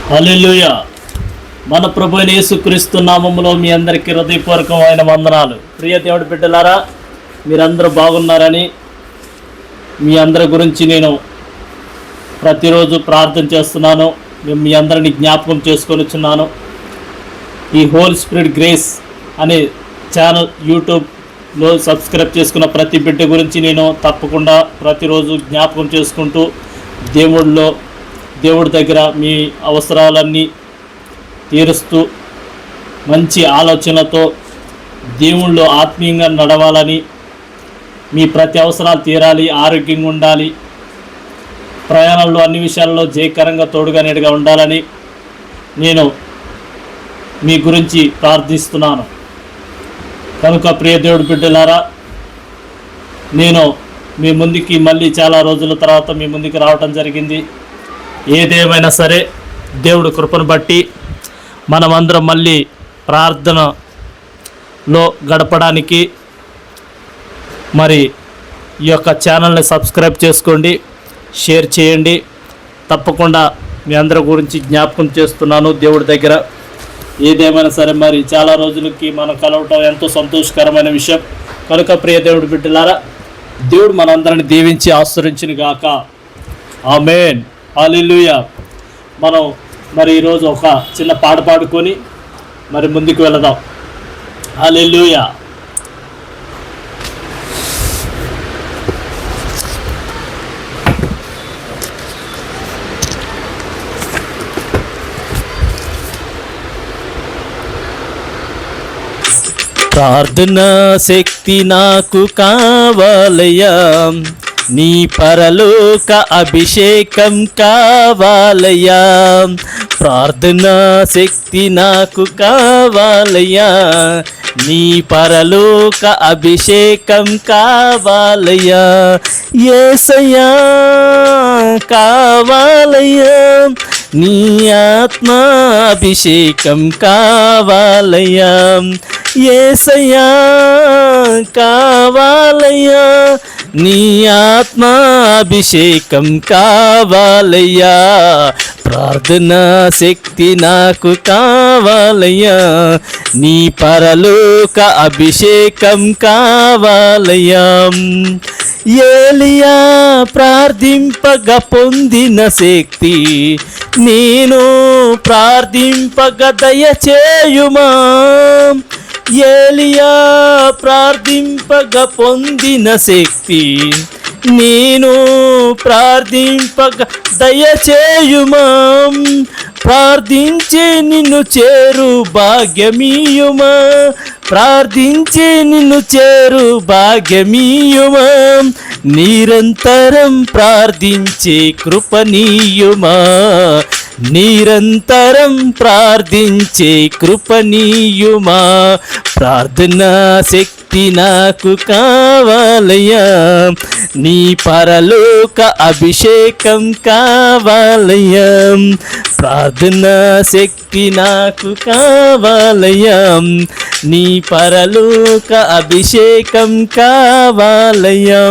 హల్లెలూయా. మన ప్రభు అయిన యేసుక్రీస్తు నామములో మీ అందరికీ హృదయపూర్వకమైన వందనాలు. ప్రియ దేవుడి బిడ్డలారా, మీరందరూ బాగున్నారని మీ అందరి గురించి నేను ప్రతిరోజు ప్రార్థన చేస్తున్నాను. మేము మీ అందరిని జ్ఞాపకం చేసుకొనిచున్నాను. ఈ హోల్ స్పిరిట్ గ్రేస్ అనే ఛానల్ యూట్యూబ్లో సబ్స్క్రైబ్ చేసుకున్న ప్రతి బిడ్డ గురించి నేను తప్పకుండా ప్రతిరోజు జ్ఞాపకం చేసుకుంటూ దేవుడి దగ్గర మీ అవసరాలన్నీ తీరుస్తూ మంచి ఆలోచనతో దేవుళ్ళో ఆత్మీయంగా నడవాలని, మీ ప్రతి అవసరాలు తీరాలి, ఆరోగ్యంగా ఉండాలి, ప్రయాణంలో అన్ని విషయాల్లో జయకరంగా తోడుగా నీడగా ఉండాలని నేను మీ గురించి ప్రార్థిస్తున్నాను. కనుక ప్రియ దేవుడి బిడ్డలారా, నేను మీ ముందుకి మళ్ళీ చాలా రోజుల తర్వాత మీ ముందుకు రావటం జరిగింది. ఏదేమైనా సరే దేవుడి కృపను బట్టి మనమందరం మళ్ళీ ప్రార్థనలో గడపడానికి మరి ఈ యొక్క ఛానల్ని సబ్స్క్రైబ్ చేసుకోండి, షేర్ చేయండి. తప్పకుండా మీ అందరి గురించి జ్ఞాపకం చేస్తున్నాను దేవుడి దగ్గర. ఏదేమైనా సరే మరి చాలా రోజులకి మనం కలవటం ఎంతో సంతోషకరమైన విషయం. కనుక ప్రియ దేవుడి బిడ్డలారా, దేవుడు మనందరిని దీవించి ఆశీర్వదించును గాక. ఆమేన్. హల్లెలూయా. మనం మరి ఈరోజు ఒక చిన్న పాట పాడుకొని మరి ముందుకు వెళదాం. హల్లెలూయా. ప్రార్థనా శక్తి నాకు కావాలయ్యా, నీ పరలోక అభిషేకం కావాలయ్యా. ప్రార్థనా శక్తి నాకు కావాలయ్యా, నీ పరలోక అభిషేకం కావాలయ్యా. యేసయ్యా కావాలయ్యా, నీ ఆత్మాభిషేకం కావాలయ్యా. యేసయ్యా కావాలయ్యా, నీ ఆత్మాభిషేకం కావాలయ్యా. ప్రార్థనా శక్తి నాకు కావాలయ్యా, నీ పరలోక అభిషేకం కావాలయ్యా. ఏలియా ప్రార్థింపగా పొందిన శక్తి నేను ప్రార్థింపగా దయచేయుమా. ఏలియా ప్రార్థింపగా పొందిన శక్తి నేను ప్రార్థింపగా దయచేయుమా. ప్రార్థించి నిన్ను చేరు భాగ్యమీయుమా, ప్రార్థించి నిన్ను చేరు భాగ్యమీయుమా. నిరంతరం ప్రార్థించే కృపనీయుమా, నిరంతరం ప్రార్థించే కృపనీయుమా. ప్రార్థనా శక్తి నాకు కావాలయ్యా, నీ పరలోక అభిషేకం కావాలయ్యా. ప్రార్థనా శక్తి నాకు కావాలయ్యా, నీ పరలోక అభిషేకం కావాలయ్యా.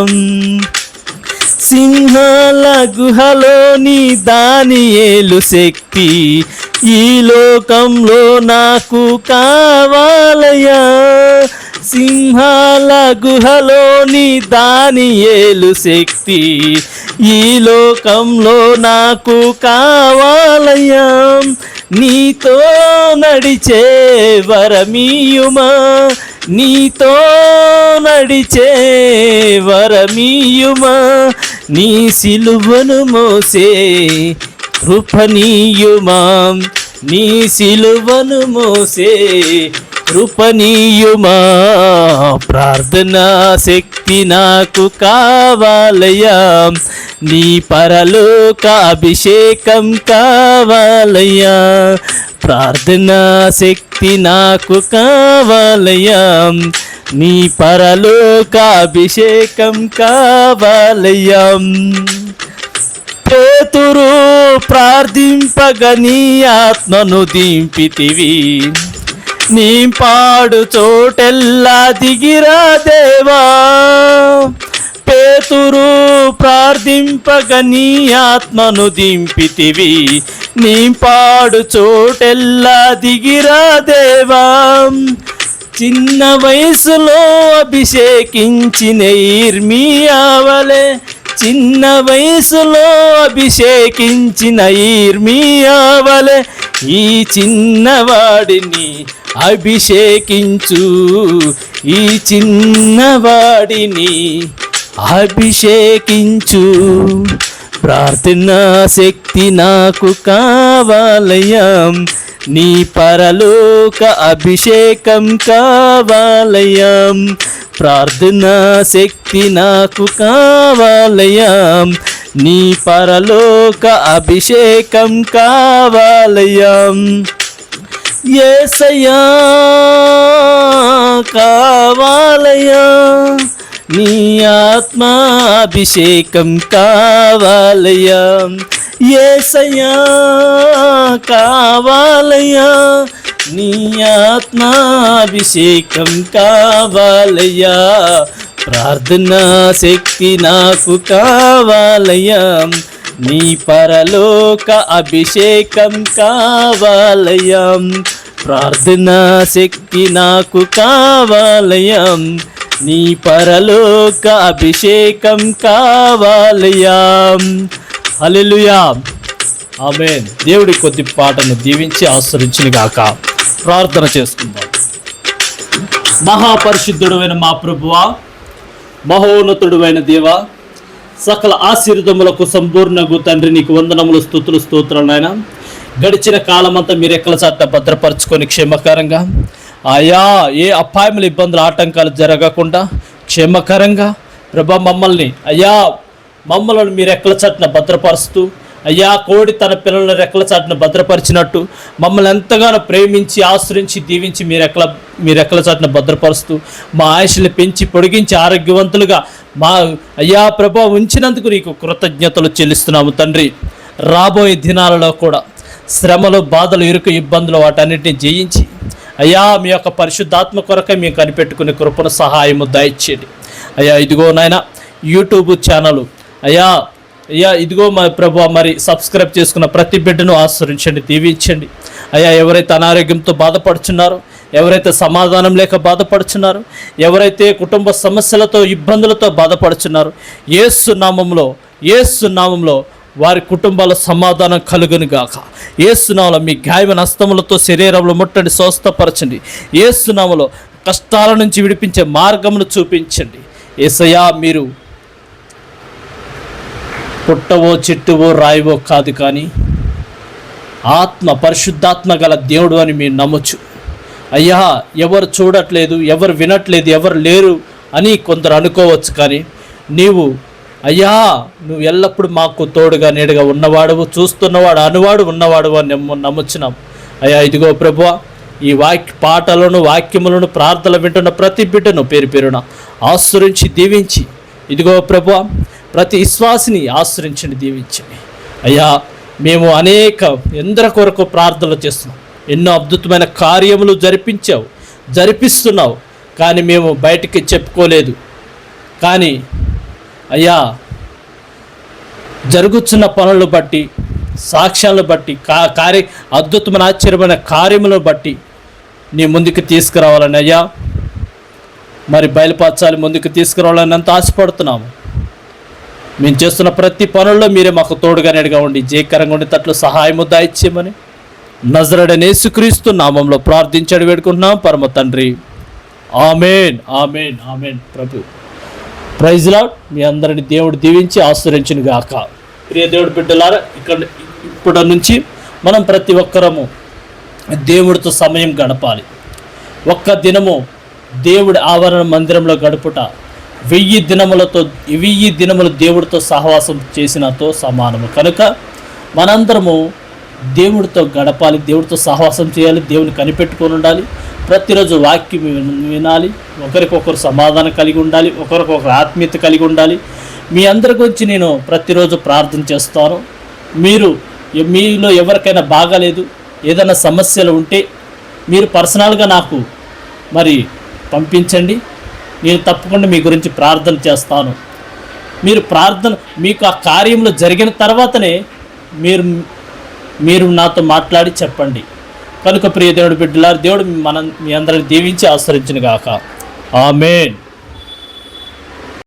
సింహాల గుహలోని దానియేలు శక్తి ఈ లోకంలో నాకు కావాలయ్యా. సింహాల గుహలోని దానియేలు శక్తి ఈ లోకంలో నాకు కావాలయ్యా. నీతో నడిచే వరమీయుమా, నీతో నడిచే వరమీయుమా. నీ సిలువను మోసే కృపనీయుమా, నీ సిలువను మోసే కృపనీయుమా. ప్రార్థనా శక్తి నాకు కావాలయ్యా, నీ పరలోక అభిషేకం కావాలయ్యా. ప్రార్థనా శక్తి నాకు కావాలయ్యా, నీ పరలోక అభిషేకం కావాలయ్యా. పేతురు ప్రార్థింపగా నీ ఆత్మను దింపితివి, నీ పాడు చోటెల్లా దిగిరా దేవా. పేతురు ప్రార్థింపగ నీ ఆత్మను దింపితివి, నీ పాడు చోటెల్లా దిగిరా దేవా. చిన్న వయసులో అభిషేకించిన ఇర్మీయావలే, చిన్న వయసులో అభిషేకించిన ఇర్మీయావలే ఈ చిన్నవాడిని అభిషేకించు, ఈ చిన్నవాడిని అభిషేకించు. ప్రార్థనా శక్తి నాకు కావాలయ్యా, నీ పరలోక అభిషేకం కావాలయ్యా. ప్రార్థనా శక్తి నాకు కావాలయ్యా, నీ పరలోక అభిషేకం కావాలయ్యా. యేసయ్యా కావాలయ్యా, నీ ఆత్మాభిషేకం కావాలయ్యా. యేసయ్యా కావాలయ్యా, నీ ఆత్మాభిషేకం కావాలయ్యా. ప్రార్థనా శక్తి నాకు కావాలయ్యా, నీ పరలోక అభిషేకం కావాలయ్యా. ప్రార్థనా శక్తి నాకు కావాలయ్యా, నీ పరలోక అభిషేకం కావాలయ్యా. హల్లెలూయా, ఆమేన్. దేవుడి కొద్ది పాటను దీవించి ఆశీర్వదించును గాక. ప్రార్థన చేసుకుందాం. మహాపరిశుద్ధుడైన మా ప్రభువా, మహోన్నతుడైన దేవా, సకల ఆశీర్వాదములకు సంపూర్ణగు తండ్రి, నీకు వందనములు, స్తుతులు, స్తోత్రాలు నాయన. గడిచిన కాలమంతా మీరు రెక్కల చాటున భద్రపరచుకొని క్షేమకరంగా, ఆయా ఏ అపాయములు, ఇబ్బందులు, ఆటంకాలు జరగకుండా క్షేమకరంగా ప్రభా మమ్మల్ని మమ్మల్ని మీరు రెక్కల చాటున భద్రపరుస్తూ, అయ్యా కోడి తన పిల్లలను రెక్కల చాటున భద్రపరిచినట్టు మమ్మల్ని ఎంతగానో ప్రేమించి ఆశ్రయించి దీవించి మీ రెక్కల చాటున భద్రపరుస్తూ మా ఆయుష్ని పెంచి పొడిగించి ఆరోగ్యవంతులుగా మా ప్రభా ఉంచినందుకు నీకు కృతజ్ఞతలు చెల్లిస్తున్నాము తండ్రి. రాబోయే దినాలలో కూడా శ్రమలు, బాధలు, ఇరుకు, ఇబ్బందులు వాటన్నిటిని జయించి మీ యొక్క పరిశుద్ధాత్మ కొరకై మేము కనిపెట్టుకునే కృపను సహాయము దయచేయండి. ఇదిగో నాయన యూట్యూబ్ ఛానల్ ఇదిగో మా ప్రభు మరి సబ్స్క్రైబ్ చేసుకున్న ప్రతి బిడ్డను ఆశ్రయించండి, దీవించండి. ఎవరైతే అనారోగ్యంతో బాధపడుచున్నారో, ఎవరైతే సమాధానం లేక బాధపడుచున్నారో, ఎవరైతే కుటుంబ సమస్యలతో, ఇబ్బందులతో బాధపడుచున్నారో, యేసు నామములో వారి కుటుంబాల సమాధానం కలుగును గాక. యేసు నామములో మీ గాయమైన హస్తములతో శరీరంలో ముట్టండి, స్వస్థపరచండి. యేసు నామములో కష్టాల నుంచి విడిపించే మార్గమును చూపించండి. యేసయ్యా, మీరు పుట్టవో, చెట్టువో, రాయివో కాదు, కానీ పరిశుద్ధాత్మ గల దేవుడు అని మీరు నమ్మొచ్చు. ఎవరు చూడట్లేదు, ఎవరు వినట్లేదు, ఎవరు లేరు అని కొందరు అనుకోవచ్చు, కానీ నువ్వు ఎల్లప్పుడూ మాకు తోడుగా, నీడుగా ఉన్నవాడువు, చూస్తున్నవాడు, అనువాడు, ఉన్నవాడు అని నమ్ముచున్నాం. ఇదిగో ప్రభువా, ఈ పాటలను, వాక్యములను, ప్రార్థనలు వింటున్న ప్రతి బిడ్డను పేరు పేరున ఆశ్రయించి దీవించి, ఇదిగో ప్రభువా ప్రతి విశ్వాసిని ఆశ్రయించండి, దీవించండి. మేము ఎందరి కొరకు ప్రార్థనలు చేస్తున్నాం. ఎన్నో అద్భుతమైన కార్యములు జరిపిస్తున్నావు, కానీ మేము బయటికి చెప్పుకోలేదు. కానీ జరుగుతున్న పనులను బట్టి, సాక్ష్యాలను బట్టి, అద్భుతమైన ఆశ్చర్యమైన కార్యములను బట్టి నీ ముందుకు తీసుకురావాలని మరి బయలుపరచాలి, ముందుకు తీసుకురావాలని అంత ఆశపడుతున్నాము. మేము చేస్తున్న ప్రతి పనుల్లో మీరే మాకు తోడుగా నీడగా ఉండి జయకరంగా ఉండేటట్లు సహాయము దయచేయమని నజరేయుడైన యేసుక్రీస్తు నామంలో ప్రార్థించి వేడుకుంటున్నాం పరమ తండ్రి. ఆమేన్, ఆమేన్, ఆమేన్. ప్రభు ప్రైజ్ లార్డ్. మీ అందరిని దేవుడు దీవించి ఆశీర్వదించును గాక. ప్రియ దేవుడి బిడ్డలారా, ఇప్పటి నుంచి మనం ప్రతి ఒక్కరము దేవుడితో సమయం గడపాలి. ఒక్క దినము దేవుడి ఆవరణ మందిరంలో గడుపుట 1000 దినములు దేవుడితో సహవాసం చేసినతో సమానము. కనుక మనందరము దేవుడితో గడపాలి, దేవుడితో సహవాసం చేయాలి, దేవుని కనిపెట్టుకొని ఉండాలి. ప్రతిరోజు వాక్యం వినాలి, ఒకరికొకరు సమాధానం కలిగి ఉండాలి, ఒకరికొకరు ఆత్మీయత కలిగి ఉండాలి. మీ అందరి గురించి నేను ప్రతిరోజు ప్రార్థన చేస్తాను. మీలో ఎవరికైనా బాగాలేదు, ఏదైనా సమస్యలు ఉంటే మీరు పర్సనల్గా నాకు మరి పంపించండి. నేను తప్పకుండా మీ గురించి ప్రార్థన చేస్తాను. మీరు ప్రార్థన మీకు ఆ కార్యంలో జరిగిన తర్వాతనే మీరు మీరు నాతో మాట్లాడి చెప్పండి. కనుక ప్రియ దేవుడి బిడ్డలారా, దేవుడు మీ అందరిని దీవించి ఆశ్రయించును గాక. ఆమేన్.